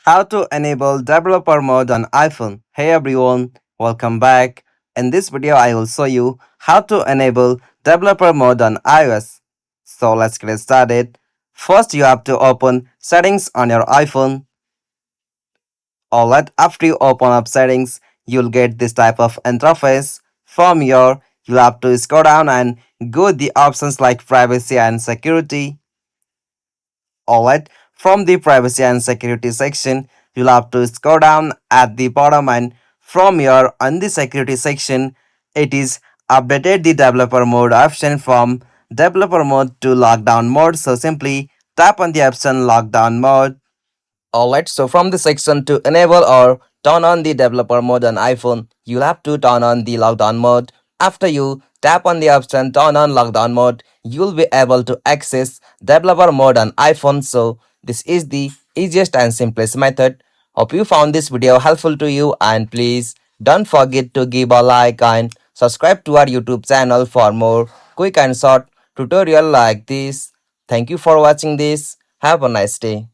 How to enable developer mode on iPhone. Hey everyone, welcome back. In this video, I will show you how to enable developer mode on iOS. So let's get started. First, you have to open settings on your iPhone. Alright, after you open up settings, you'll get this type of interface. From here, you'll have to scroll down and go the options like privacy and security. Alright, from the privacy and security section, you'll have to scroll down at the bottom, and from here on the security section, it is updated the developer mode option from developer mode to lockdown mode. So simply tap on the option lockdown mode. Alright, so from the section to enable or turn on the developer mode on iPhone, you'll have to turn on the lockdown mode. After you tap on the option turn on lockdown mode, you'll be able to access developer mode on iPhone. So this is the easiest and simplest method. Hope you found this video helpful to you, and please don't forget to give a like and subscribe to our YouTube channel for more quick and short tutorial like this. Thank you for watching this. Have a nice day.